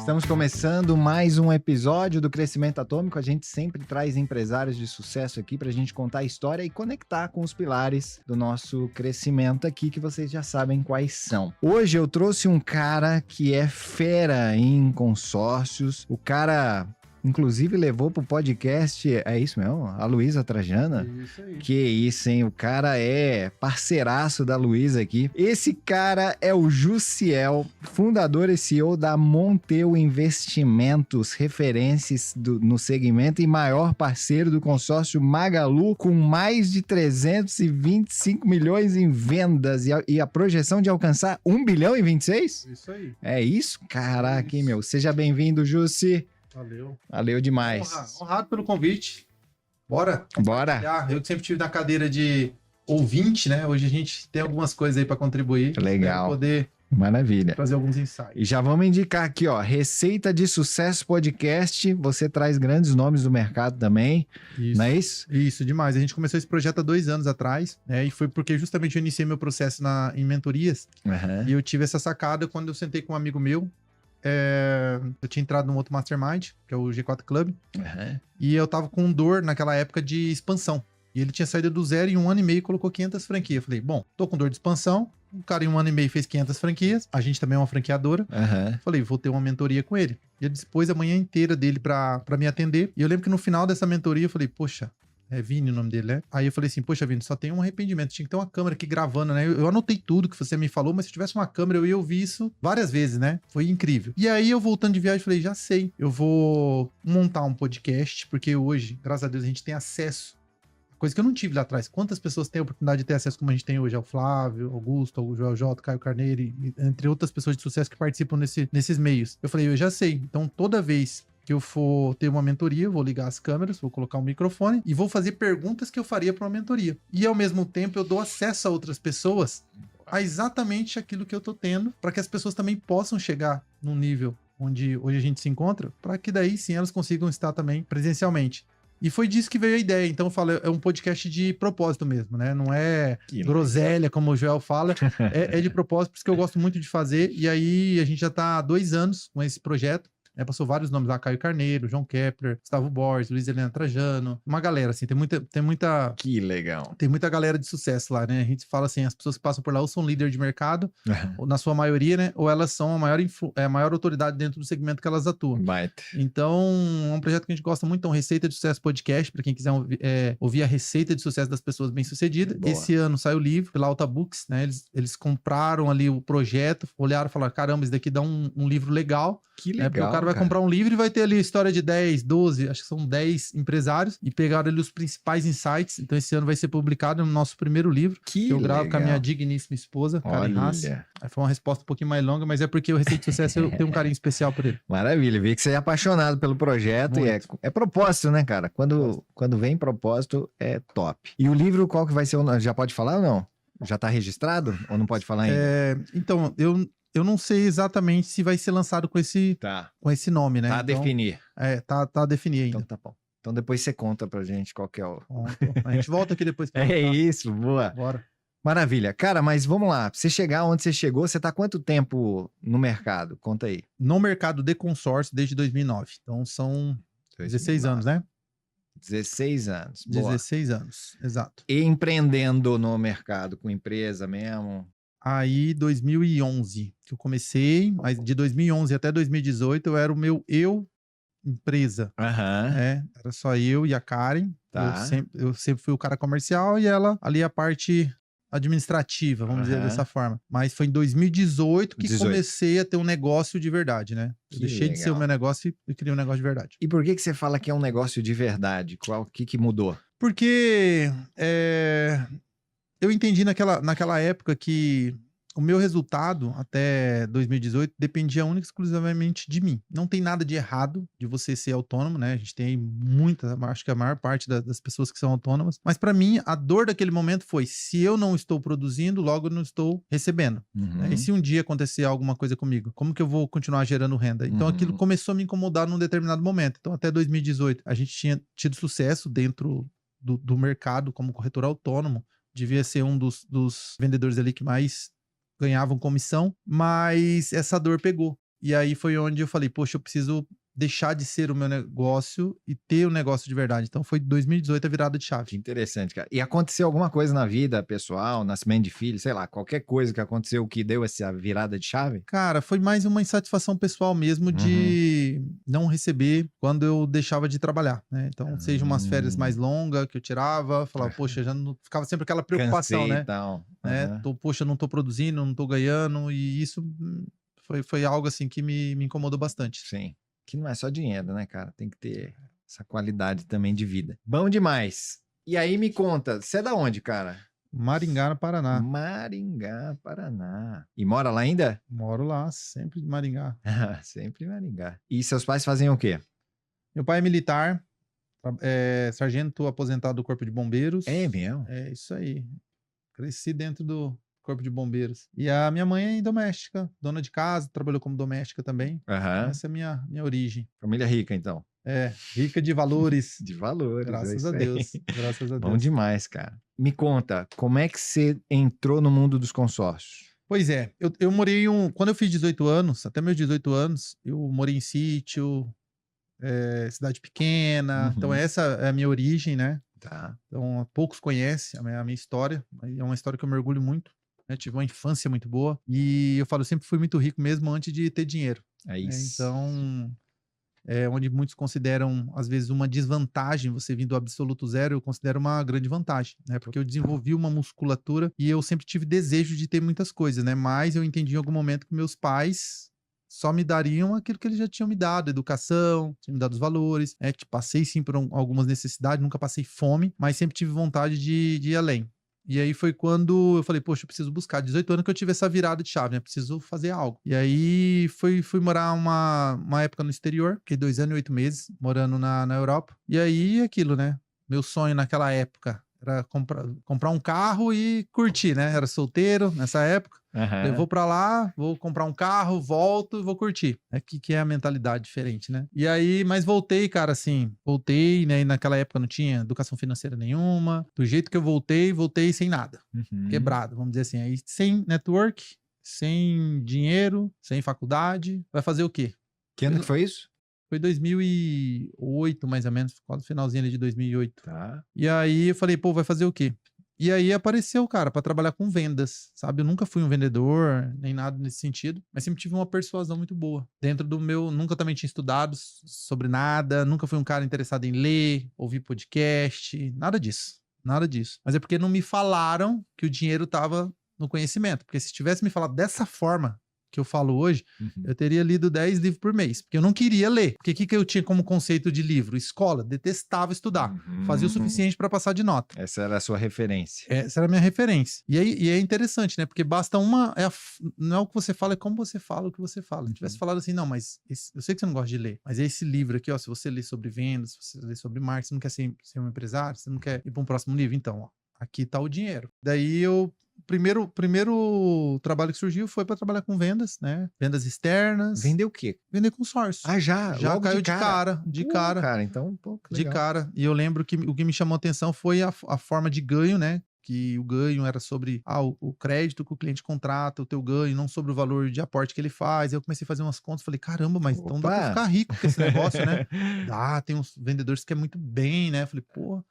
Estamos começando mais um episódio do Crescimento Atômico. A gente sempre traz empresários de sucesso aqui para a gente contar a história e conectar com os pilares do nosso crescimento aqui, que vocês já sabem quais são. Hoje eu trouxe um cara que é fera em consórcios. O cara, inclusive, levou pro podcast, é isso mesmo? A Luísa Trajana? Isso aí. Que isso, hein? O cara é parceiraço da Luísa aqui. Esse cara é o Jussiel, fundador e CEO da Monteu Investimentos, referências no segmento e maior parceiro do consórcio Magalu, com mais de 325 milhões em vendas e a projeção de alcançar 1 bilhão em 26? Isso aí. É isso? Caraca, hein, meu? Seja bem-vindo, Jussi. Valeu. Valeu demais. Honrado pelo convite. Bora? Bora. Eu que sempre tive na cadeira de ouvinte, né? Hoje a gente tem algumas coisas aí para contribuir. Legal. Pra poder Maravilha. trazer alguns insights. E já vamos indicar aqui, ó, Receita de Sucesso Podcast. Você traz grandes nomes do mercado também, Isso. não é isso? Isso, demais. A gente começou esse projeto há 2 anos atrás, né? E foi porque justamente eu iniciei meu processo em mentorias. Uhum. E eu tive essa sacada quando eu sentei com um amigo meu. Eu tinha entrado num outro mastermind, que é o G4 Club. Uhum. E eu tava com dor naquela época de expansão. E ele tinha saído do zero em 1 ano e meio e colocou 500 franquias. Eu falei, bom, tô com dor de expansão. O cara em 1 ano e meio fez 500 franquias. A gente também é uma franqueadora. Uhum. Falei, vou ter uma mentoria com ele. E ele dispôs a manhã inteira dele pra me atender. E eu lembro que no final dessa mentoria eu falei, poxa, é Vini o nome dele, né? Aí eu falei assim, poxa, Vini, só tem um arrependimento. Tinha que ter uma câmera aqui gravando, né? Eu anotei tudo que você me falou, mas se tivesse uma câmera eu ia ouvir isso várias vezes, né? Foi incrível. E aí eu voltando de viagem, falei, já sei. Eu vou montar um podcast, porque hoje, graças a Deus, a gente tem acesso. Coisa que eu não tive lá atrás. Quantas pessoas têm a oportunidade de ter acesso como a gente tem hoje? Ao Flávio, Augusto, ao Joel J, Caio Carneiro, entre outras pessoas de sucesso que participam nesses meios. Eu falei, eu já sei. Então, toda vez que eu for ter uma mentoria, eu vou ligar as câmeras, vou colocar um microfone e vou fazer perguntas que eu faria para uma mentoria. E, ao mesmo tempo, eu dou acesso a outras pessoas a exatamente aquilo que eu tô tendo, para que as pessoas também possam chegar num nível onde hoje a gente se encontra, para que daí sim elas consigam estar também presencialmente. E foi disso que veio a ideia. Então eu falo, é um podcast de propósito mesmo, né? Não é groselha, como o Joel fala. É de propósito, por isso que eu gosto muito de fazer. E aí a gente já tá há 2 anos com esse projeto. Passou vários nomes lá, Caio Carneiro, João Kepler, Gustavo Borges, Luiz Helena Trajano. Uma galera, assim, tem muita... Que legal. Tem muita galera de sucesso lá, né? A gente fala assim, as pessoas que passam por lá ou são líder de mercado, ou, na sua maioria, né? Ou elas são a maior autoridade dentro do segmento que elas atuam. Baita. Então, é um projeto que a gente gosta muito. Então, Receita de Sucesso Podcast, para quem quiser ouvir a receita de sucesso das pessoas bem-sucedidas. Esse ano saiu o livro pela Alta Books, né? Eles compraram ali o projeto, olharam e falaram, caramba, isso daqui dá um livro legal. Que legal, porque o cara vai comprar um livro e vai ter ali a história de 10, 12, acho que são 10 empresários, e pegaram ali os principais insights. Então, esse ano vai ser publicado no nosso primeiro livro, que eu gravo com a minha digníssima esposa, Karen Haas. Aí foi uma resposta um pouquinho mais longa, mas é porque o Receita de Sucesso eu tenho um carinho especial por ele. Maravilha, vi que você é apaixonado pelo projeto. Muito. E é propósito, né, cara? Quando vem propósito, é top. E o livro, qual que vai ser? Já pode falar ou não? Já tá registrado? Ou não pode falar ainda? Então, eu não sei exatamente se vai ser lançado com esse nome, né? Tá a definir. Tá a definir ainda. Então tá bom. Então depois você conta pra gente qual que é o... A gente volta aqui depois. Isso, boa. Bora. Maravilha. Cara, mas vamos lá. Pra você chegar onde você chegou, você tá há quanto tempo no mercado? Conta aí. No mercado de consórcio desde 2009. Então são 16 anos, né? 16 anos. Boa. 16 anos, exato. E empreendendo no mercado com empresa mesmo? Aí, 2011, que eu comecei, mas de 2011 até 2018 eu era o meu empresa. Era só eu e a Karen. Tá. Eu sempre fui o cara comercial e ela ali a parte administrativa, vamos dizer dessa forma. Mas foi em 2018 que comecei a ter um negócio de verdade, né? Eu deixei de ser o meu negócio e criei um negócio de verdade. E por que você fala que é um negócio de verdade? O que mudou? Porque eu entendi naquela época que o meu resultado até 2018 dependia única e exclusivamente de mim. Não tem nada de errado de você ser autônomo, né? A gente tem acho que a maior parte das pessoas que são autônomas. Mas para mim, a dor daquele momento foi, se eu não estou produzindo, logo eu não estou recebendo. Né? E se um dia acontecer alguma coisa comigo, como que eu vou continuar gerando renda? Então aquilo começou a me incomodar num determinado momento. Então até 2018 a gente tinha tido sucesso dentro do mercado como corretor autônomo. Devia ser um dos vendedores ali que mais ganhavam comissão, mas essa dor pegou. E aí foi onde eu falei, poxa, eu preciso deixar de ser o meu negócio e ter o negócio de verdade. Então foi 2018 a virada de Que chave. interessante, cara. E aconteceu alguma coisa na vida pessoal, nascimento de filho, sei lá, qualquer coisa que aconteceu que deu essa virada de chave? Cara, foi mais uma insatisfação pessoal mesmo de não receber quando eu deixava de trabalhar, né? Então, seja umas férias mais longas que eu tirava, falava, poxa, já não ficava sempre aquela preocupação, Cansei né? e tal. Né? Poxa, não tô produzindo, não tô ganhando, e isso foi algo assim que me incomodou bastante. Sim. Que não é só dinheiro, né, cara? Tem que ter essa qualidade também de vida. Bom demais. E aí me conta, você é da onde, cara? Maringá, no Paraná. Maringá, Paraná. E mora lá ainda? Moro lá, sempre em Maringá. Sempre em Maringá. E seus pais faziam o quê? Meu pai é militar, sargento aposentado do Corpo de Bombeiros. É mesmo? É isso aí. Cresci dentro do Corpo de Bombeiros. E a minha mãe é doméstica, dona de casa, trabalhou como doméstica também. Aham. Essa é a minha origem. Família rica, então. É, rica de valores. De valores. Graças é a isso Deus. aí. Graças a Bom Deus. demais, cara. Me conta, como é que você entrou no mundo dos consórcios? Pois é, eu morei quando eu fiz 18 anos, até meus 18 anos, eu morei em sítio, cidade pequena. Então essa é a minha origem, né? Tá. Então poucos conhecem a minha história. É uma história que eu me orgulho muito, né? Tive uma infância muito boa e eu falo, eu sempre fui muito rico mesmo antes de ter dinheiro. É isso. Então, onde muitos consideram, às vezes, uma desvantagem você vir do absoluto zero, eu considero uma grande vantagem, né? Porque eu desenvolvi uma musculatura e eu sempre tive desejo de ter muitas coisas, né? Mas eu entendi em algum momento que meus pais só me dariam aquilo que eles já tinham me dado, educação, tinham me dado os valores, né? Passei sim por algumas necessidades, nunca passei fome, mas sempre tive vontade de ir além. E aí foi quando eu falei, poxa, eu preciso buscar. 18 anos que eu tive essa virada de chave, né? Preciso fazer algo. E aí fui morar uma época no exterior, fiquei 2 anos e 8 meses morando na Europa. E aí aquilo, né? Meu sonho naquela época era comprar um carro e curtir, né? Era solteiro nessa época. Eu vou pra lá, vou comprar um carro, volto e vou curtir. Que é a mentalidade diferente, né? E aí, mas voltei, cara, assim, né? E naquela época não tinha educação financeira nenhuma. Do jeito que eu voltei sem nada. Quebrado, vamos dizer assim. Aí sem network, sem dinheiro, sem faculdade, vai fazer o quê? Que ano que foi isso? Foi 2008, mais ou menos, quase finalzinho ali de 2008. Tá. E aí eu falei, pô, vai fazer o quê? E aí apareceu, cara, para trabalhar com vendas, sabe? Eu nunca fui um vendedor, nem nada nesse sentido, mas sempre tive uma persuasão muito boa. Dentro do meu, nunca também tinha estudado sobre nada, nunca fui um cara interessado em ler, ouvir podcast, nada disso. Nada disso. Mas é porque não me falaram que o dinheiro tava no conhecimento. Porque se tivesse me falado dessa forma que eu falo hoje, eu teria lido 10 livros por mês, porque eu não queria ler. Porque o que eu tinha como conceito de livro? Escola, detestava estudar. Fazia o suficiente para passar de nota. Essa era a sua referência. Essa era a minha referência. E é interessante, né? Porque basta uma... não é o que você fala, é como você fala o que você fala. Se tivesse falado assim, não, mas eu sei que você não gosta de ler, mas é esse livro aqui, ó, se você ler sobre vendas, se você ler sobre marketing, você não quer ser um empresário, você não quer ir para um próximo nível, então, ó, aqui tá o dinheiro. Daí o primeiro trabalho que surgiu foi para trabalhar com vendas, né? Vendas externas. Vender o quê? Vender consórcio. Ah, já logo caiu de cara. cara, então, pô, que de legal. cara. E eu lembro que o que me chamou a atenção foi a forma de ganho, né? Que o ganho era sobre o crédito que o cliente contrata, o teu ganho, não sobre o valor de aporte que ele faz. Aí eu comecei a fazer umas contas, falei, caramba, mas então dá pra ficar rico com esse negócio, né? Dá, tem uns vendedores que é muito bem, né? Falei, pô.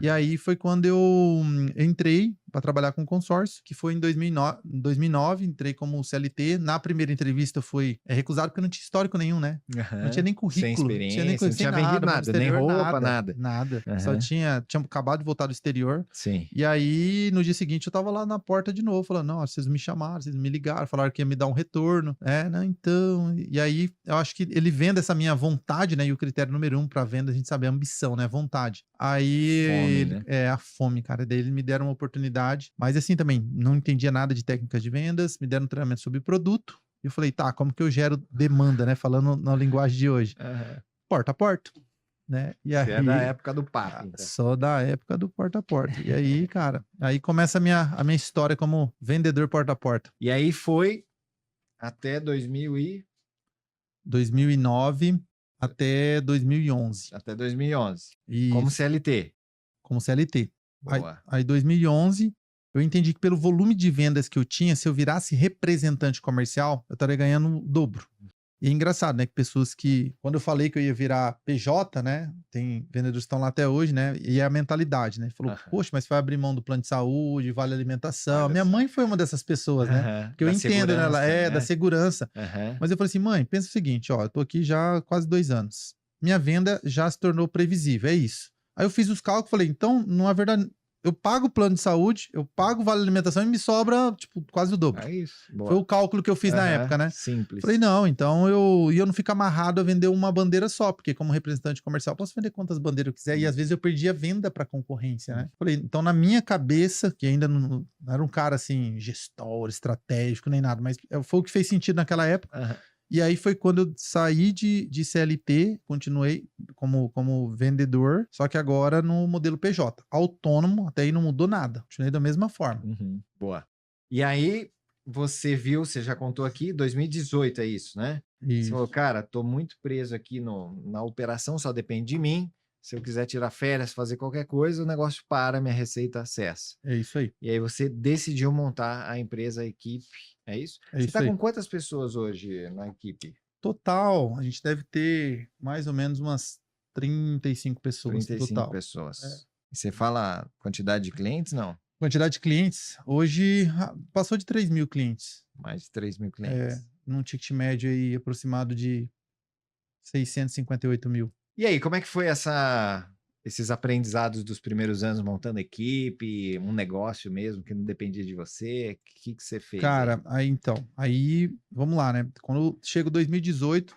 E aí foi quando eu entrei para trabalhar com consórcio, que foi em 2009, entrei como CLT. Na primeira entrevista foi recusado porque não tinha histórico nenhum, né? Não tinha nem currículo. Sem experiência, não tinha vendido nada, nem roupa, nada. Nada. Só tinha acabado de voltar do exterior. Sim. E aí, no dia seguinte, eu tava lá na porta de novo, falando, não, vocês me chamaram, vocês me ligaram, falaram que ia me dar um retorno. Não, então... E aí, eu acho que ele vendo essa minha vontade, né? E o critério número 1 para venda, a gente sabe, é a ambição, né? Vontade. Aí... Fome, né? A fome, cara. Daí eles me deram uma oportunidade. Mas assim também, não entendia nada de técnicas de vendas, me deram um treinamento sobre produto. E eu falei, tá, como que eu gero demanda, né? Falando na linguagem de hoje. Porta a porta. Né? E aí, é da época do papo. Então. Só da época do porta a porta. E aí, cara, aí começa a minha história como vendedor porta a porta. E aí foi até 2009 até 2011. Até 2011. Isso. Como CLT. Como CLT. Boa. Aí 2011, eu entendi que pelo volume de vendas que eu tinha, se eu virasse representante comercial, eu estaria ganhando o dobro. E é engraçado, né? Que pessoas que... Quando eu falei que eu ia virar PJ, né? Tem vendedores que estão lá até hoje, né? E é a mentalidade, né? Falou, Aham. poxa, mas você vai abrir mão do plano de saúde, vale alimentação. Olha Minha só. mão foi uma dessas pessoas, né? Aham. Que eu Da entendo, né? Ela segurança, é da né? segurança. Aham. Mas eu falei assim, mãe, pensa o seguinte, ó, eu tô aqui já há quase 2 anos. Minha venda já se tornou previsível, é isso. Aí eu fiz os cálculos e falei, então, na verdade, eu pago o plano de saúde, eu pago o vale alimentação e me sobra, tipo, quase o dobro. É isso. Foi Boa. o cálculo que eu fiz na Aham. época, né? Simples. Falei, não, então eu não fico amarrado a vender uma bandeira só, porque como representante comercial, eu posso vender quantas bandeiras eu quiser, e às vezes eu perdi a venda para concorrência, né? Falei, então na minha cabeça, que ainda não era um cara assim, gestor, estratégico, nem nada, mas foi o que fez sentido naquela época. Aham. E aí foi quando eu saí de CLT, continuei como vendedor, só que agora no modelo PJ. Autônomo, até aí não mudou nada. Continuei da mesma forma. Uhum. Boa. E aí, você viu, você já contou aqui, 2018 é isso, né? Você falou, Isso. cara, tô muito preso aqui na operação, só depende de mim. Se eu quiser tirar férias, fazer qualquer coisa, o negócio para, minha receita cessa. É isso aí. E aí você decidiu montar a empresa, a equipe, é isso? É Você isso está aí. com quantas pessoas hoje na equipe? Total, a gente deve ter mais ou menos umas 35 pessoas no 35 total. pessoas. E você fala quantidade de clientes? Não, Quantidade de clientes, hoje passou de 3 mil clientes. mais de 3 mil É, clientes. num ticket médio aí aproximado de 658 mil. E aí, como é que foi esses aprendizados dos primeiros anos montando equipe, um negócio mesmo que não dependia de você? O que você fez aí? Cara, aí vamos lá, né? Quando chega 2018,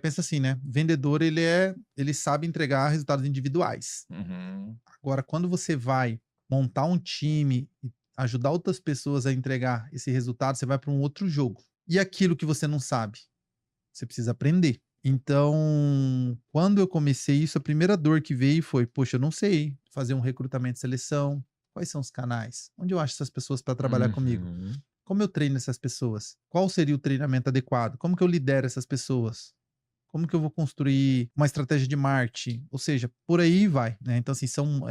pensa assim, né? Vendedor, ele sabe entregar resultados individuais. Uhum. Agora, quando você vai montar um time e ajudar outras pessoas a entregar esse resultado, você vai para um outro jogo. E aquilo que você não sabe, você precisa aprender. Então, quando eu comecei isso, a primeira dor que veio foi, poxa, eu não sei fazer um recrutamento e seleção. Quais são os canais? Onde eu acho essas pessoas para trabalhar comigo? Uhum. Como eu treino essas pessoas? Qual seria o treinamento adequado? Como que eu lidero essas pessoas? Como que eu vou construir uma estratégia de marketing? Ou seja, por aí vai, né? Então, assim, são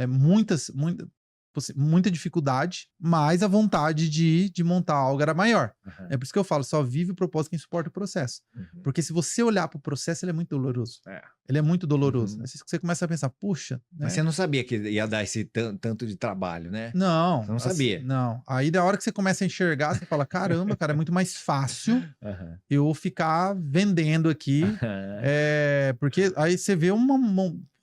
muita dificuldade, mas a vontade de montar algo era maior. Uhum. É por isso que eu falo, só vive o propósito quem suporta o processo. Uhum. Porque se você olhar para o processo, ele é muito doloroso. É. Ele é muito doloroso. Uhum. Né? Você começa a pensar, puxa, né? Mas você não sabia que ia dar esse tanto de trabalho, né? Não, Você não sabia. não. Aí da hora que você começa a enxergar, você fala, caramba, cara, é muito mais fácil Uhum. eu ficar vendendo aqui, porque aí você vê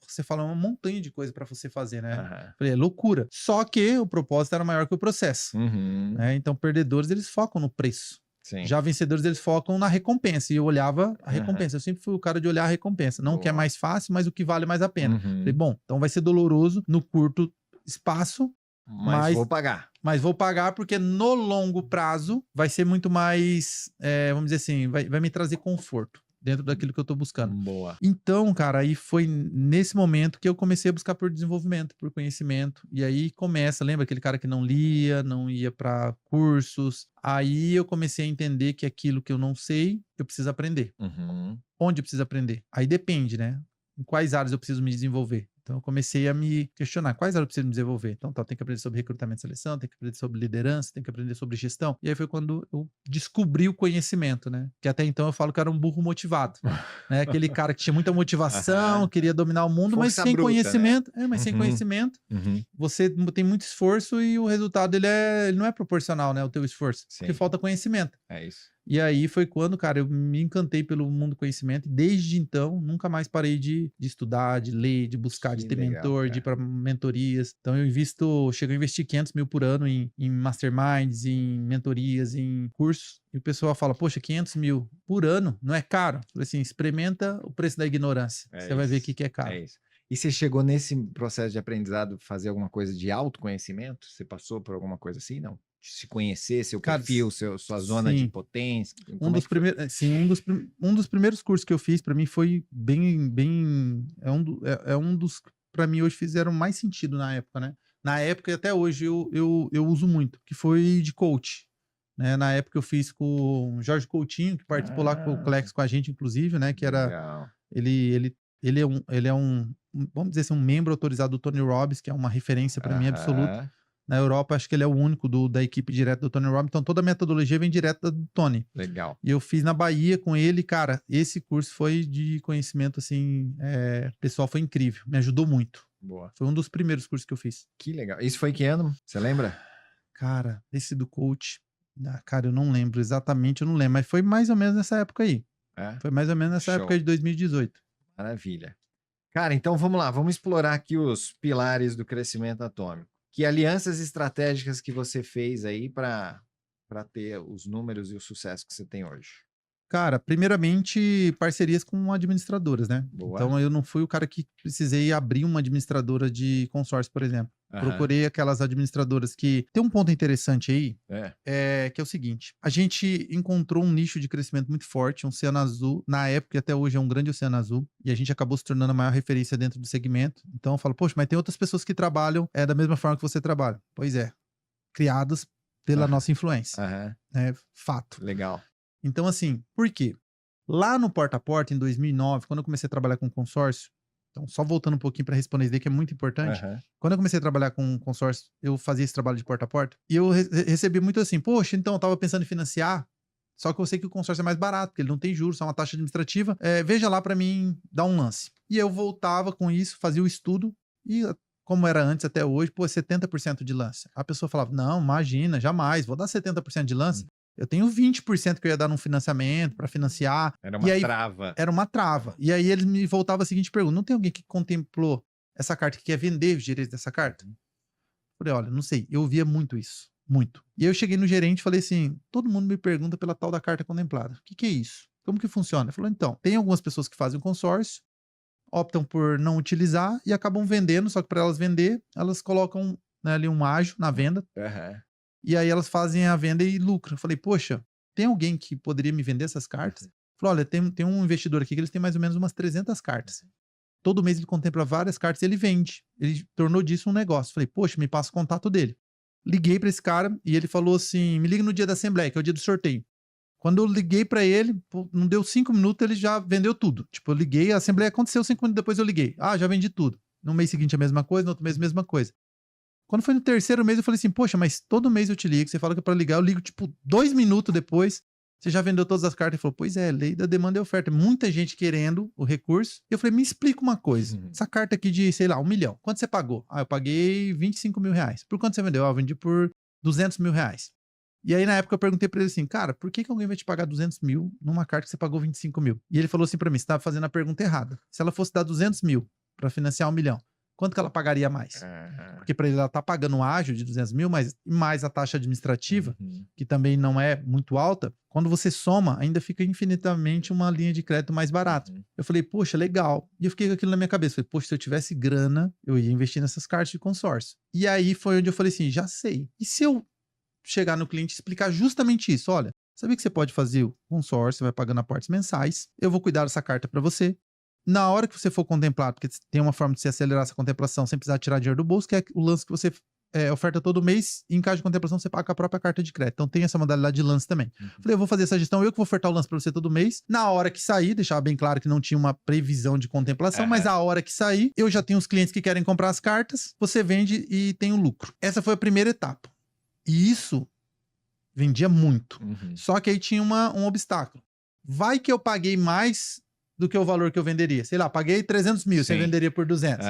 você fala uma montanha de coisa para você fazer, né? Uhum. Falei, é loucura. Só que o propósito era maior que o processo. Uhum. Né? Então, perdedores, eles focam no preço. Sim. Já vencedores, eles focam na recompensa. E eu olhava a Uhum. recompensa. Eu sempre fui o cara de olhar a recompensa. Não o que é Boa. mais fácil, mas o que vale mais a pena. Uhum. Falei, bom, então vai ser doloroso no curto espaço, Mas vou pagar. mas vou pagar porque no longo prazo vai ser muito mais, vamos dizer assim, vai me trazer conforto dentro daquilo que eu tô buscando. Boa. Então, cara, aí foi nesse momento que eu comecei a buscar por desenvolvimento, por conhecimento. E aí começa, lembra aquele cara que não lia, não ia para cursos? Aí eu comecei a entender que aquilo que eu não sei, eu preciso aprender. Uhum. Onde eu preciso aprender? Aí depende, né? Em quais áreas eu preciso me desenvolver. Então eu comecei a me questionar quais áreas eu preciso me desenvolver. Então tem que aprender sobre recrutamento e seleção, tem que aprender sobre liderança, tem que aprender sobre gestão. E aí foi quando eu descobri o conhecimento, né? Que até então eu falo que eu era um burro motivado, né? Aquele cara que tinha muita motivação, queria dominar o mundo, mas Força sem bruta, conhecimento. né? Mas sem Uhum. conhecimento, Uhum. você tem muito esforço e o resultado ele não é proporcional, né? O teu esforço, porque Sim. falta conhecimento. É isso. E aí foi quando, cara, eu me encantei pelo mundo do conhecimento e desde então nunca mais parei de estudar, de ler, de buscar, de Que ter legal, mentor, de ir para mentorias. Então eu chego a investir 500 mil por ano em masterminds, em mentorias, em cursos. E o pessoal fala, poxa, 500 mil por ano não é caro? Eu falei assim, experimenta o preço da ignorância. Você vai ver o que é caro. É isso. E você chegou nesse processo de aprendizado fazer alguma coisa de autoconhecimento? Você passou por alguma coisa assim, não? Se conhecer, seu Cara, perfil, sua zona de sim. potência. Um Como é dos que foi? primeiros, sim, um dos primeiros cursos que eu fiz para mim foi bem, é um dos para mim hoje fizeram mais sentido na época, né? Na época e até hoje eu uso muito, que foi de coach, né? Na época eu fiz com o Jorge Coutinho, que participou lá com o Clex com a gente, inclusive, né? Que era Legal. ele é um, vamos dizer assim, um membro autorizado do Tony Robbins, que é uma referência para mim absoluta. Aham. Na Europa, acho que ele é o único da equipe direta do Tony Robbins. Então, toda a metodologia vem direta do Tony. Legal. E eu fiz na Bahia com ele. Cara, esse curso foi de conhecimento, assim, pessoal, foi incrível. Me ajudou muito. Boa. Foi um dos primeiros cursos que eu fiz. Que legal. Isso foi que ano? Você lembra? Cara, esse do coach... cara, eu não lembro exatamente, eu não lembro. Mas foi mais ou menos nessa época aí. Foi mais ou menos nessa época de 2018. Maravilha. Cara, então vamos lá. Vamos explorar aqui os pilares do crescimento atômico. Que alianças estratégicas que você fez aí para ter os números e o sucesso que você tem hoje? Cara, primeiramente, parcerias com administradoras, né? Boa. Então, eu não fui o cara que precisei abrir uma administradora de consórcio, por exemplo. Procurei aquelas administradoras que... Tem um ponto interessante aí, que é o seguinte. A gente encontrou um nicho de crescimento muito forte, um oceano azul, na época e até hoje é um grande oceano azul, e a gente acabou se tornando a maior referência dentro do segmento. Então, eu falo, poxa, mas tem outras pessoas que trabalham da mesma forma que você trabalha. Pois é, criadas pela nossa influência. Fato. Legal. Então, assim, por quê? Lá no Porta a Porta, em 2009, quando eu comecei a trabalhar com consórcio, então, só voltando um pouquinho para responder isso daí, que é muito importante. Quando eu comecei a trabalhar com consórcio, eu fazia esse trabalho de porta a porta, e eu recebi muito assim, poxa, então, eu tava pensando em financiar, só que eu sei que o consórcio é mais barato, porque ele não tem juros, só uma taxa administrativa, veja lá para mim dar um lance. E eu voltava com isso, fazia o estudo, e como era antes até hoje, 70% de lance. A pessoa falava, não, imagina, jamais, vou dar 70% de lance. Eu tenho 20% que eu ia dar num financiamento para financiar. Era uma trava. Era uma trava. E aí eles me voltavam a seguinte pergunta: não tem alguém que contemplou essa carta que quer vender os direitos dessa carta? Falei, olha, não sei. Eu ouvia muito isso. Muito. E aí eu cheguei no gerente e falei assim: todo mundo me pergunta pela tal da carta contemplada. O que é isso? Como que funciona? Ele falou, então, tem algumas pessoas que fazem um consórcio, optam por não utilizar e acabam vendendo, só que para elas vender, elas colocam ali um ágio na venda. E aí elas fazem a venda e lucram. Eu falei, poxa, tem alguém que poderia me vender essas cartas? Falei, olha, tem um investidor aqui que eles têm mais ou menos umas 300 cartas. Todo mês ele contempla várias cartas e ele vende. Ele tornou disso um negócio. Falei, poxa, me passa o contato dele. Liguei para esse cara e ele falou assim, me liga no dia da assembleia, que é o dia do sorteio. Quando eu liguei para ele, não deu 5 minutos, ele já vendeu tudo. Tipo, eu liguei, a assembleia aconteceu, 5 minutos depois eu liguei. Ah, já vendi tudo. No mês seguinte a mesma coisa, no outro mês a mesma coisa. Quando foi no terceiro mês, eu falei assim, poxa, mas todo mês eu te ligo, você fala que é pra ligar, eu ligo, tipo, 2 minutos depois, você já vendeu todas as cartas? Ele falou, pois é, lei da demanda e oferta, muita gente querendo o recurso. E eu falei, me explica uma coisa, essa carta aqui de, sei lá, 1 milhão, quanto você pagou? Ah, eu paguei 25 mil reais. Por quanto você vendeu? Ah, eu vendi por 200 mil reais. E aí, na época, eu perguntei pra ele assim, cara, por que alguém vai te pagar 200 mil numa carta que você pagou 25 mil? E ele falou assim pra mim, você tava fazendo a pergunta errada. Se ela fosse dar 200 mil pra financiar 1 milhão, quanto que ela pagaria mais? Porque para ele ela tá pagando um ágio de 200 mil, mas mais a taxa administrativa, que também não é muito alta, quando você soma, ainda fica infinitamente uma linha de crédito mais barata. Eu falei, poxa, legal. E eu fiquei com aquilo na minha cabeça. Falei, poxa, se eu tivesse grana, eu ia investir nessas cartas de consórcio. E aí foi onde eu falei assim, já sei. E se eu chegar no cliente e explicar justamente isso? Olha, sabia que você pode fazer o consórcio, você vai pagando aportes mensais, eu vou cuidar dessa carta para você. Na hora que você for contemplar, porque tem uma forma de você acelerar essa contemplação sem precisar tirar dinheiro do bolso, que é o lance que você oferta todo mês, e em caso de contemplação você paga com a própria carta de crédito. Então tem essa modalidade de lance também. Falei, eu vou fazer essa gestão, eu que vou ofertar o lance para você todo mês. Na hora que sair, deixava bem claro que não tinha uma previsão de contemplação, mas a hora que sair, eu já tenho os clientes que querem comprar as cartas, você vende e tem o lucro. Essa foi a primeira etapa. E isso vendia muito. Só que aí tinha um obstáculo. Vai que eu paguei mais do que o valor que eu venderia. Sei lá, paguei 300 mil, você venderia por 200.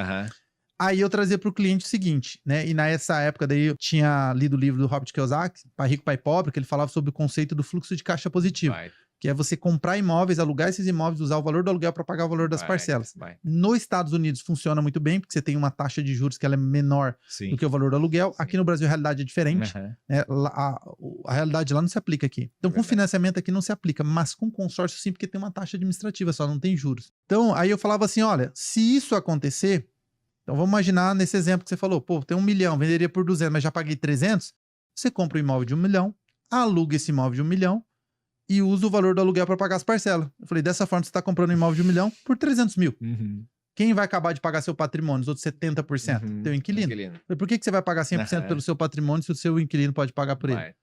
Aí eu trazia para o cliente o seguinte, né? E nessa época daí eu tinha lido o livro do Robert Kiyosaki, Pai Rico, Pai Pobre, que ele falava sobre o conceito do fluxo de caixa positivo. Que é você comprar imóveis, alugar esses imóveis, usar o valor do aluguel para pagar o valor das parcelas. Nos Estados Unidos funciona muito bem, porque você tem uma taxa de juros que ela é menor do que o valor do aluguel. Aqui no Brasil a realidade é diferente. Né? A realidade lá não se aplica aqui. Então com financiamento aqui não se aplica, mas com consórcio sim, porque tem uma taxa administrativa só, não tem juros. Então aí eu falava assim, olha, se isso acontecer, então vamos imaginar nesse exemplo que você falou, pô, tem 1 milhão, venderia por 200, mas já paguei 300, você compra um imóvel de 1 milhão, aluga esse imóvel de 1 milhão, e usa o valor do aluguel para pagar as parcelas. Eu falei, dessa forma você está comprando um imóvel de 1 milhão por 300 mil. Quem vai acabar de pagar seu patrimônio, os outros 70%? Teu inquilino. Falei, por que você vai pagar 100% pelo seu patrimônio se o seu inquilino pode pagar por ele?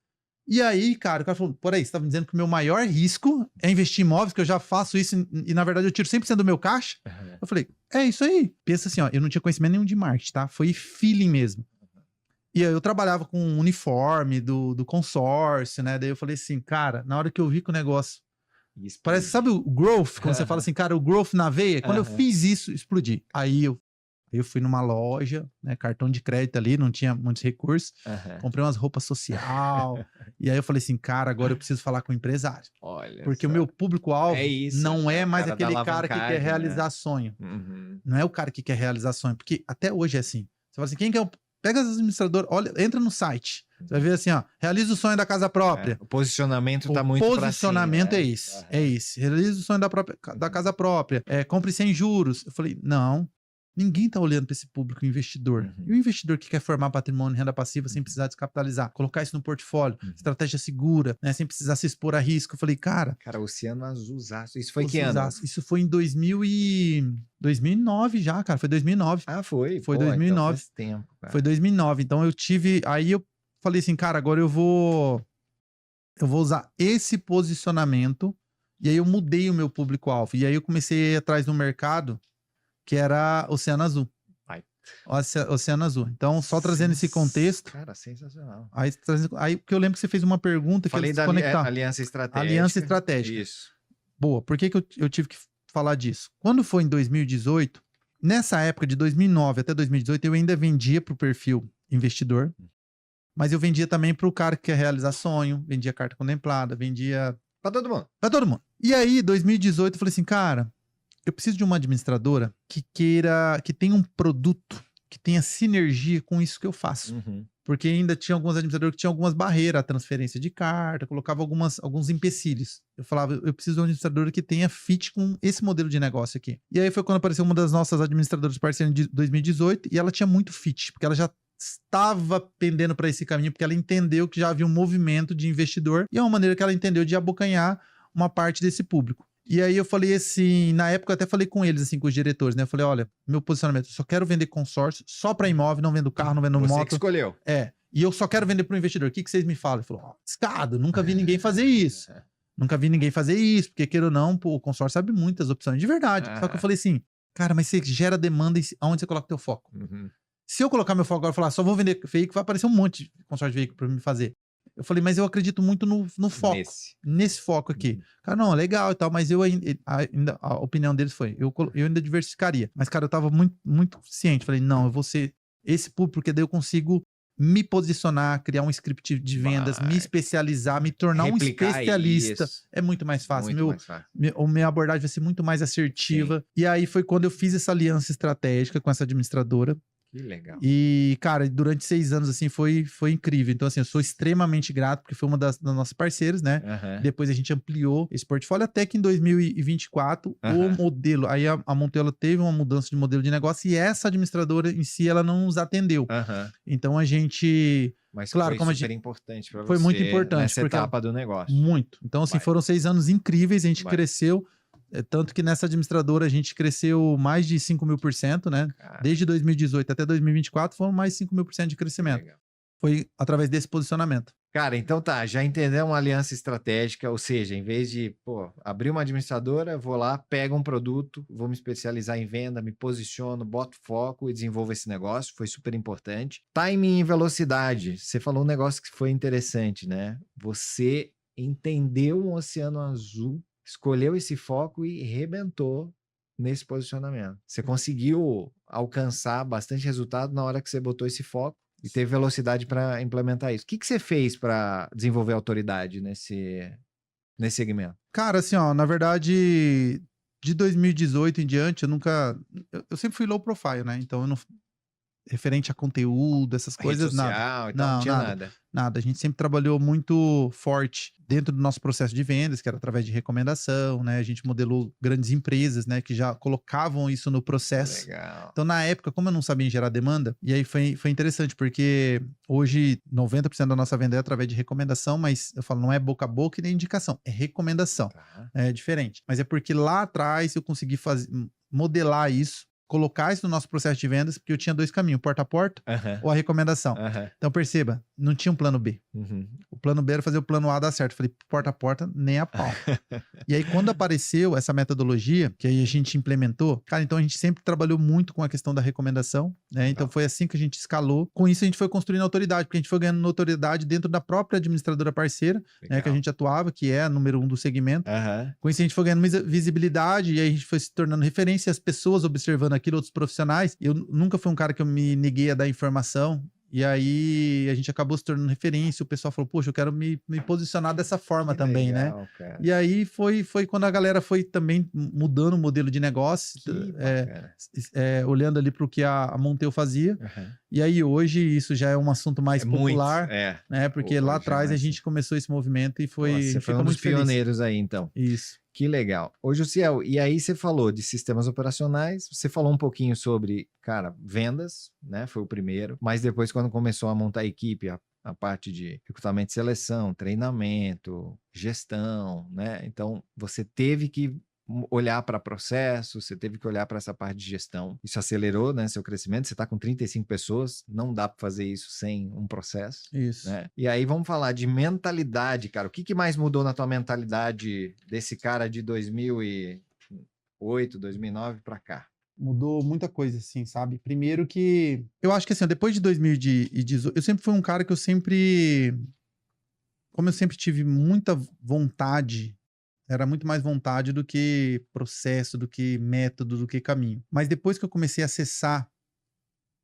E aí, cara, o cara falou, por aí, você tá me dizendo que o meu maior risco é investir em imóveis, que eu já faço isso e na verdade eu tiro 100% do meu caixa? Eu falei, é isso aí. Pensa assim, ó, eu não tinha conhecimento nenhum de marketing, tá? Foi feeling mesmo. E aí eu trabalhava com um uniforme do consórcio, né? Daí eu falei assim, cara, na hora que eu vi que o negócio... Parece, sabe o growth? Quando você fala assim, cara, o growth na veia? Quando eu fiz isso, explodi. Aí eu fui numa loja, né, cartão de crédito ali, não tinha muitos recursos, comprei umas roupas social, e aí eu falei assim, cara, agora eu preciso falar com o empresário. Olha porque só. o meu público-alvo não é o mais cara da aquele cara que quer alavancagem, realizar sonho. Uhum. Não é o cara que quer realizar sonho, porque até hoje é assim. Você fala assim, quem que é o... Pega as administradoras, olha, entra no site, você vai ver assim, ó, realiza o sonho da casa própria. O posicionamento tá muito pra cima. O posicionamento é esse, é esse. Realiza o sonho da casa própria, compre sem juros. Eu falei, não, ninguém tá olhando para esse público investidor. E o investidor que quer formar patrimônio, renda passiva sem precisar descapitalizar, colocar isso no portfólio, estratégia segura, né, sem precisar se expor a risco. Eu falei, cara... Oceano Azulzaço. Isso foi que ano? Isso foi em 2009 já, cara. Foi 2009. Ah, foi? Foi 2009. Então faz tempo, cara. Foi 2009. Então eu tive... Aí eu falei assim, cara, agora eu vou usar esse posicionamento. E aí eu mudei o meu público-alvo. E aí eu comecei a ir atrás no mercado, que era Oceano Azul. Oceano Azul. Então, só trazendo esse contexto... Cara, sensacional. Aí porque eu lembro que você fez uma pergunta que falei da Aliança Estratégica. Aliança Estratégica. Isso. Boa. Por que eu tive que falar disso? Quando foi em 2018, nessa época de 2009 até 2018, eu ainda vendia para o perfil investidor, mas eu vendia também para o cara que quer realizar sonho, vendia carta contemplada, vendia... Para todo mundo. Para todo mundo. E aí, 2018, eu falei assim, cara... Eu preciso de uma administradora que tenha um produto que tenha sinergia com isso que eu faço. Porque ainda tinha alguns administradores que tinham algumas barreiras, a transferência de carta, colocava alguns empecilhos. Eu falava, eu preciso de uma administradora que tenha fit com esse modelo de negócio aqui. E aí foi quando apareceu uma das nossas administradoras parceiras de 2018 e ela tinha muito fit, porque ela já estava pendendo para esse caminho, porque ela entendeu que já havia um movimento de investidor e é uma maneira que ela entendeu de abocanhar uma parte desse público. E aí eu falei assim, na época eu até falei com eles, assim, com os diretores, né? Eu falei, olha, meu posicionamento, eu só quero vender consórcio só para imóvel, não vendo carro, não vendo moto. Você que escolheu. E eu só quero vender para o investidor. O que vocês me falam? Ele falou, escada, nunca vi ninguém fazer isso. Nunca vi ninguém fazer isso, porque queira ou não, pô, o consórcio abre muitas opções, de verdade. Só que eu falei assim, cara, mas você gera demanda aonde você coloca o teu foco? Se eu colocar meu foco agora e falar, só vou vender veículo, vai aparecer um monte de consórcio de veículo para me fazer. Eu falei, mas eu acredito muito no foco. Nesse foco aqui. Cara, não, legal e tal, mas eu ainda a opinião deles foi, eu ainda diversificaria. Mas, cara, eu tava muito, muito ciente. Falei, não, eu vou ser esse público, porque daí eu consigo me posicionar, criar um script de vendas, me especializar, me tornar um especialista. Isso. É muito mais fácil. Minha abordagem vai ser muito mais assertiva. Sim. E aí foi quando eu fiz essa aliança estratégica com essa administradora. Que legal. E, cara, durante 6 anos, assim, foi incrível. Então, assim, eu sou extremamente grato, porque foi uma das nossas parceiras, né? Depois a gente ampliou esse portfólio até que em 2024, o modelo... Aí a Montelo teve uma mudança de modelo de negócio e essa administradora em si, ela não nos atendeu. Então, a gente... Mas claro, foi super importante para você. Foi muito importante. Nessa etapa do negócio. Muito. Então, assim, foram 6 anos incríveis, a gente cresceu... Tanto que nessa administradora a gente cresceu mais de 5.000%, né? Cara. Desde 2018 até 2024 foram mais 5.000% de crescimento. Legal. Foi através desse posicionamento. Cara, então tá, já entendemos uma aliança estratégica, ou seja, em vez de, abrir uma administradora, vou lá, pego um produto, vou me especializar em venda, me posiciono, boto foco e desenvolvo esse negócio, foi super importante. Timing e velocidade, você falou um negócio que foi interessante, né? Você entendeu um oceano azul, escolheu esse foco e rebentou nesse posicionamento. Você conseguiu alcançar bastante resultado na hora que você botou esse foco e teve velocidade para implementar isso. O que você fez para desenvolver autoridade nesse segmento? Cara, assim, ó, na verdade, de 2018 em diante, eu sempre fui low profile, né? Então, eu não... Referente a conteúdo, essas coisas, nada. Não tinha nada. Nada. A gente sempre trabalhou muito forte dentro do nosso processo de vendas, que era através de recomendação, né? A gente modelou grandes empresas, né? Que já colocavam isso no processo. Legal. Então, na época, como eu não sabia gerar demanda, e aí foi interessante, porque hoje 90% da nossa venda é através de recomendação, mas eu falo, não é boca a boca e nem indicação, é recomendação. É diferente. Mas é porque lá atrás eu consegui modelar isso colocar isso no nosso processo de vendas, porque eu tinha 2 caminhos, porta a porta Aham. ou a recomendação. Aham. Então, perceba, não tinha um plano B. Uhum. O plano B era fazer o plano A dar certo. Eu falei, porta a porta, nem a pau. E aí, quando apareceu essa metodologia, que aí a gente implementou, cara, então a gente sempre trabalhou muito com a questão da recomendação, né? Então foi assim que a gente escalou. Com isso, a gente foi construindo autoridade, porque a gente foi ganhando notoriedade dentro da própria administradora parceira, né, que a gente atuava, que é a número 1 do segmento. Aham. Com isso, a gente foi ganhando visibilidade e aí a gente foi se tornando referência, as pessoas observando aquilo, outros profissionais. Eu nunca fui um cara que eu me neguei a dar informação. E aí a gente acabou se tornando referência, o pessoal falou, poxa, eu quero me posicionar dessa forma Que também, legal, né? cara. E aí foi quando a galera foi também mudando o modelo de negócio, Que bacana. olhando ali para o que a Monteu fazia. Aham. E aí hoje isso já é um assunto mais É muito, popular, é. né? Porque Hoje lá é atrás a mais- gente começou esse movimento e foi, Nossa, a você gente foi fica um dos muito feliz. pioneiros aí, então. Isso. Que legal. Ô, Jussiel, e aí você falou de sistemas operacionais, você falou um pouquinho sobre, cara, vendas, né? Foi o primeiro, mas depois quando começou a montar a equipe, a parte de recrutamento e seleção, treinamento, gestão, né? Então, você teve que olhar para processo, você teve que olhar para essa parte de gestão. Isso acelerou, né, seu crescimento. Você está com 35 pessoas, não dá para fazer isso sem um processo. Isso. Né? E aí vamos falar de mentalidade, cara. O que mais mudou na tua mentalidade desse cara de 2008, 2009 para cá? Mudou muita coisa, assim, sabe? Primeiro que... Eu acho que, assim, depois de 2018, eu sempre fui um cara que como eu sempre tive muita vontade, era muito mais vontade do que processo, do que método, do que caminho. Mas depois que eu comecei a acessar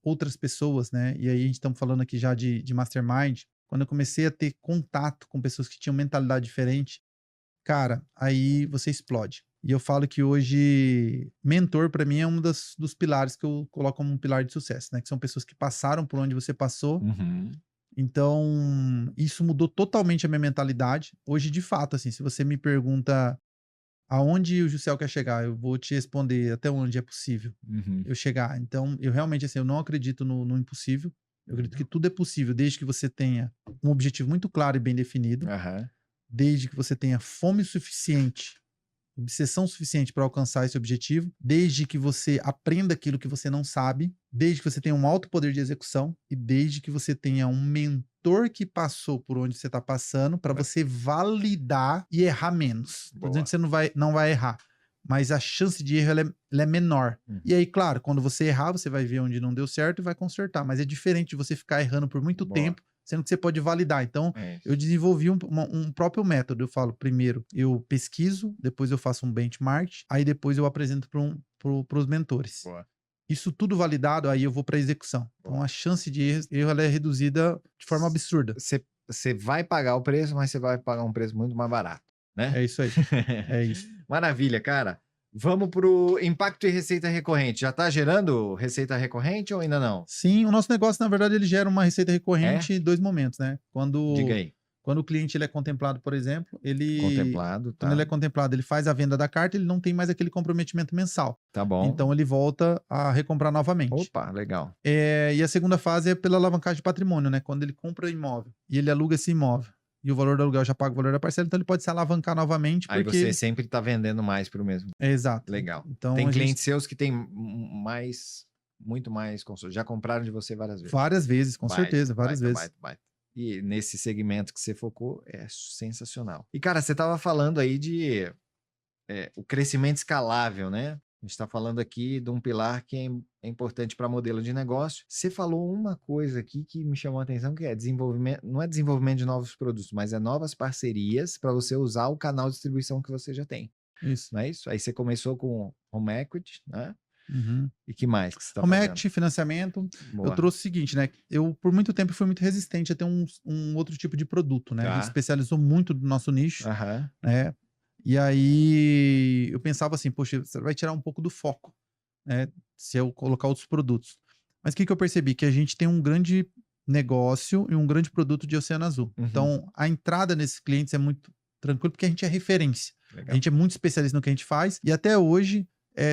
outras pessoas, né? E aí a gente estamos falando aqui já de mastermind, quando eu comecei a ter contato com pessoas que tinham mentalidade diferente, cara, aí você explode. E eu falo que hoje, mentor para mim é um dos pilares que eu coloco como um pilar de sucesso, né? Que são pessoas que passaram por onde você passou. Uhum. Então, isso mudou totalmente a minha mentalidade. Hoje, de fato, assim, se você me pergunta aonde o Jussiel quer chegar, eu vou te responder até onde é possível Uhum. eu chegar. Então, eu realmente, assim, eu não acredito no impossível. Eu acredito que tudo é possível, desde que você tenha um objetivo muito claro e bem definido, Aham. desde que você tenha fome suficiente, obsessão suficiente para alcançar esse objetivo, desde que você aprenda aquilo que você não sabe, desde que você tenha um alto poder de execução e desde que você tenha um mentor que passou por onde você está passando para você validar e errar menos. Estou dizendo que você não vai errar, mas a chance de erro ela é menor. Uhum. E aí, claro, quando você errar, você vai ver onde não deu certo e vai consertar, mas é diferente de você ficar errando por muito tempo, sendo que você pode validar. Então, eu desenvolvi um próprio método. Eu falo, primeiro eu pesquiso, depois eu faço um benchmark, aí depois eu apresento para os mentores. Boa. Isso tudo validado, aí eu vou para a execução. Então, a chance de erro ela é reduzida de forma absurda. Você vai pagar o preço, mas você vai pagar um preço muito mais barato, né? É isso aí. É isso. Maravilha, cara. Vamos pro impacto e receita recorrente. Já tá gerando receita recorrente ou ainda não? Sim, o nosso negócio, na verdade, ele gera uma receita recorrente em 2 momentos, né? Diga aí. Quando o cliente ele é contemplado, por exemplo, Contemplado, tá. Quando ele é contemplado, ele faz a venda da carta, ele não tem mais aquele comprometimento mensal. Tá bom. Então, ele volta a recomprar novamente. Opa, legal. E a segunda fase é pela alavancagem de patrimônio, né? Quando ele compra imóvel e ele aluga esse imóvel e o valor do aluguel já paga o valor da parcela, então ele pode se alavancar novamente. Aí porque... você sempre tá vendendo mais pro mesmo. Exato. Legal. Então, tem clientes seus que tem muito mais consumos. Já compraram de você várias vezes. Várias vezes, com certeza, várias vezes. E nesse segmento que você focou, é sensacional. E, cara, você tava falando aí de o crescimento escalável, né? A gente está falando aqui de um pilar que é importante para modelo de negócio. Você falou uma coisa aqui que me chamou a atenção, que é desenvolvimento, não é desenvolvimento de novos produtos, mas é novas parcerias para você usar o canal de distribuição que você já tem. Isso. Não é isso? Aí você começou com Home Equity, né? Uhum. E que mais que você está Home fazendo? Equity, financiamento. Boa. Eu trouxe o seguinte, né? Eu, por muito tempo, fui muito resistente a ter um outro tipo de produto, né? Tá. A gente especializou muito do nosso nicho, Aham. né? E aí eu pensava assim, poxa, você vai tirar um pouco do foco, né? Se eu colocar outros produtos. Mas o que eu percebi? Que a gente tem um grande negócio e um grande produto de Oceano Azul. Uhum. Então, a entrada nesses clientes é muito tranquilo, porque a gente é referência. Legal. A gente é muito especialista no que a gente faz. E até hoje,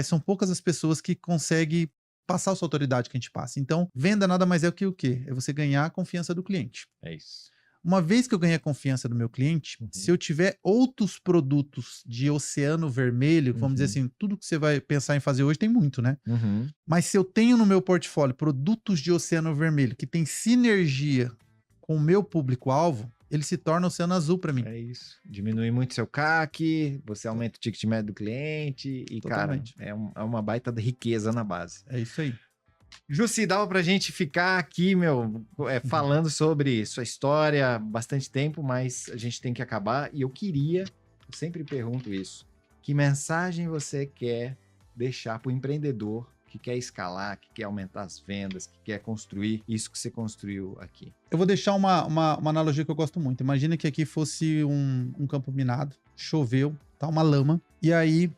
são poucas as pessoas que conseguem passar a sua autoridade que a gente passa. Então, venda nada mais é que o quê? É você ganhar a confiança do cliente. É isso. Uma vez que eu ganhei a confiança do meu cliente, se eu tiver outros produtos de oceano vermelho, vamos dizer assim, tudo que você vai pensar em fazer hoje tem muito, né? Mas se eu tenho no meu portfólio produtos de oceano vermelho que tem sinergia com o meu público-alvo, ele se torna oceano azul para mim. É isso. Diminui muito seu CAC, você aumenta o ticket médio do cliente e, Totalmente. cara, é uma baita de riqueza na base. É isso aí. Jussi, dava pra gente ficar aqui, falando sobre sua história bastante tempo, mas a gente tem que acabar. E eu sempre pergunto isso, que mensagem você quer deixar pro empreendedor que quer escalar, que quer aumentar as vendas, que quer construir isso que você construiu aqui? Eu vou deixar uma analogia que eu gosto muito. Imagina que aqui fosse um campo minado, choveu, tá uma lama, e aí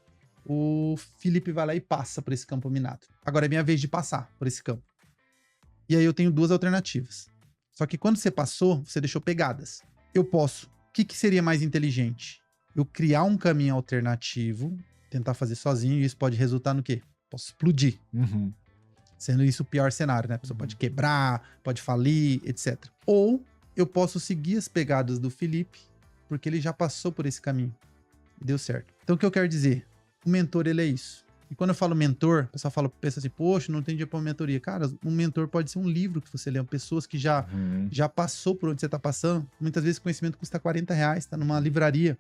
o Felipe vai lá e passa por esse campo minado. Agora é minha vez de passar por esse campo. E aí eu tenho duas alternativas. Só que quando você passou, você deixou pegadas. Eu posso. O que seria mais inteligente? Eu criar um caminho alternativo, tentar fazer sozinho, e isso pode resultar no quê? Posso explodir. Sendo isso o pior cenário, né? A pessoa pode quebrar, pode falir, etc. Ou eu posso seguir as pegadas do Felipe, porque ele já passou por esse caminho e deu certo. Então o que eu quero dizer? O mentor, ele é isso. E quando eu falo mentor, o pessoal pensa assim, poxa, não tem dinheiro para uma mentoria. Cara, um mentor pode ser um livro que você lê, pessoas que já passou por onde você está passando. Muitas vezes o conhecimento custa R$40, tá numa livraria.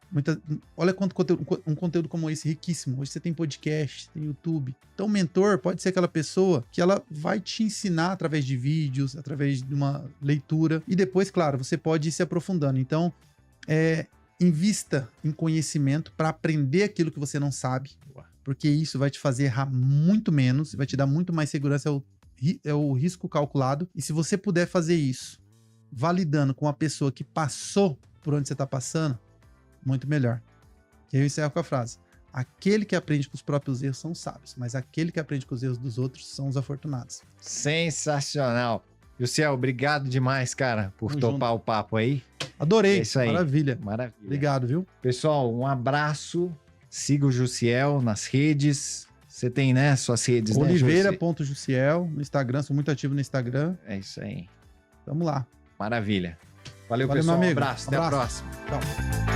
Olha quanto conteúdo, um conteúdo como esse, riquíssimo. Hoje você tem podcast, tem YouTube. Então o mentor pode ser aquela pessoa que ela vai te ensinar através de vídeos, através de uma leitura. E depois, claro, você pode ir se aprofundando. Então, invista em conhecimento para aprender aquilo que você não sabe, porque isso vai te fazer errar muito menos, vai te dar muito mais segurança, é o risco calculado. E se você puder fazer isso, validando com uma pessoa que passou por onde você está passando, muito melhor. E aí eu encerro com a frase: aquele que aprende com os próprios erros são os sábios, mas aquele que aprende com os erros dos outros são os afortunados. Sensacional. Jussiel, obrigado demais, cara, por topar o papo aí. Adorei. É isso aí. Maravilha. Maravilha. Obrigado, viu? Pessoal, um abraço. Siga o Jussiel nas redes. Você tem, né, suas redes, Oliveira.Jussiel no Instagram. Sou muito ativo no Instagram. É isso aí. Vamos lá. Maravilha. Valeu, Valeu, pessoal. meu amigo. Um abraço. Até a próxima. Tchau.